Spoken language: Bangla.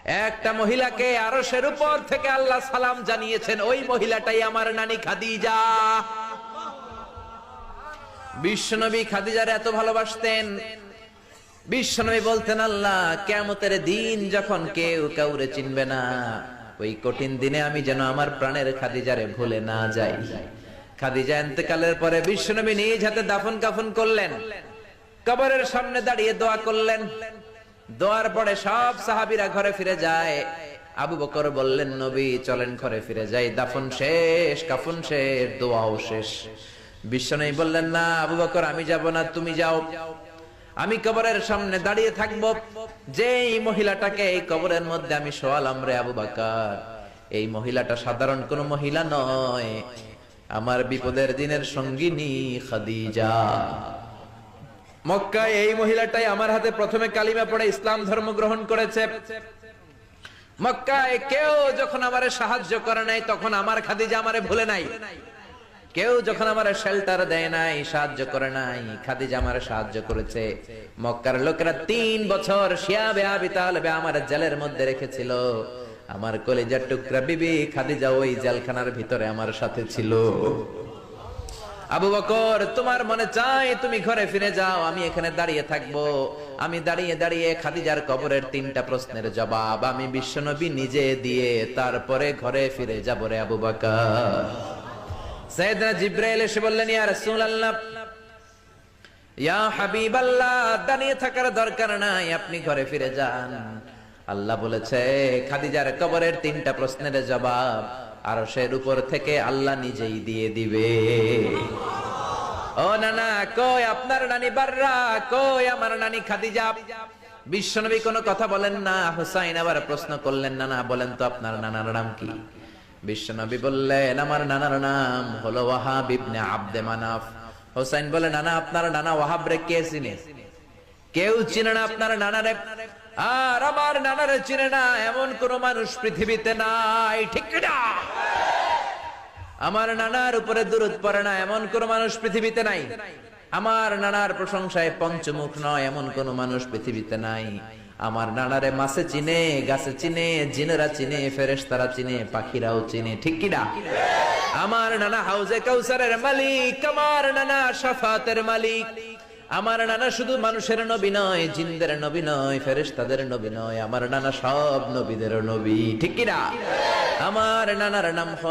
একটা মহিলাকে আরশের উপর থেকে আল্লাহ সালাম জানিয়েছেন, ওই মহিলাটাই আমার নানি খাদিজা। বিশ্বনবী খাদিজার এত ভালোবাসতেন, বিশ্বনবী বলতেন, আল্লাহ কিয়ামতের দিন যখন কেউ কাউরে চিনবে না, ওই কঠিন দিনে আমি যেন আমার প্রাণের খাদিজারে ভুলে না যাই। খাদিজা ইন্তেকালের পরে বিশ্বনবী নিজ হাতে দাফন কাফন করলেন, কবরের সামনে দাঁড়িয়ে দোয়া করলেন। দোয়ার পরে সব সাহাবীরা ঘরে ফিরে যায়। আবু বকর বললেন, নবী চলেন ঘরে ফিরে যাই, দাফন শেষ, কাফন শেষ, দোয়াও শেষ। বিশ্বনবী বললেন, না আবু বকর, আমি যাব না, তুমি যাও, আমি কবরের সামনে দাঁড়িয়ে থাকবো। যেই মহিলাটাকে এই কবরের মধ্যে আমি শোয়ালাম রে আবু বকর, এই মহিলাটা সাধারণ কোন মহিলা নয়, আমার বিপদের দিনের সঙ্গিনী খাদিজা। মক্কায় এই মহিলাটাই আমার হাতে প্রথমে কালিমা পড়ে ইসলাম ধর্ম গ্রহণ করেছে। মক্কায় কেউ যখন আমারে সাহায্য করে নাই, তখন আমার খাদিজা আমারে ভুলে নাই। কেউ যখন আমারে শেল্টার দেয় নাই, সাহায্য করে নাই, খাদিজা আমারে সাহায্য করেছে। মক্কার লোকেরা 3 বছর শিয়াবে আবি তালেবে আমার জেলের মধ্যে রেখেছিল। আমার কলিজার টুকরা বিবি খাদিজা ওই জেলখানার ভিতরে আমার সাথে ছিল। আবু বকর, তোমার মনে চায় তুমি ঘরে ফিরে যাও, আমি এখানে দাঁড়িয়ে থাকবো। আমি দাঁড়িয়ে দাঁড়িয়ে খাদিজার কবরের 3টা প্রশ্নের জবাব আমি বিশ্বনবী নিজে দিয়ে তারপরে ঘরে ফিরে যাব রে আবু বকর। সাইয়েদনা জিবরাইল এসে বললেন, ইয়া রাসূলুল্লাহ, ইয়া হাবিবাল্লাহ, দাঁড়িয়ে থাকার দরকার নাই, আপনি ঘরে ফিরে যান। আল্লাহ বলেছে খাদিজার কবরের 3টা প্রশ্নের জবাব আরশের উপর থেকে আল্লাহ নিজেই দিয়ে দিবে। ও নানা, কই আপনার নানি বাররা, কই আমার নানি খাদিজা? বিশ্বনবী কোনো কথা বলেন না। হুসাইন আবার প্রশ্ন করলেন, নানা বলেন তো আপনার নানার নাম কি? বিশ্বনবী বললেন, আমার নানার নাম হলো ওয়াহাব ইবনে আব্দে মানাফ। হুসাইন বলে, নানা আপনার নানা ওয়াহাব রে কে চিনে? কেউ চিনে না আপনার নানারে। আর আমার নানারে চিনে না এমন কোন মানুষ পৃথিবীতে নাই, ঠিক না? আমার নানার উপরে দুরূদ পড়ে না এমন কোন মানুষ পৃথিবীতে নাই। আমার নানার প্রশংসায় পঞ্চমুখ নয় এমন কোন মানুষ পৃথিবীতে নাই। আমার নানারে মাছে চিনে, গাছে চিনে, জিনেরা চিনে, ফেরেশতারা চিনে, পাখিরাও চিনে, ঠিক কি না? আমার নানা হাউজে কাউসারের মালিক, আমার নানা শাফাতের মালিক। আমার নানা শুধু মানুষের নবী নয়, জিনদের নবী নয়, ফেরেশতাদের নবী নয়, আমার নানা সব নবীদের নবী, ঠিক কি না? আমার নানার নাম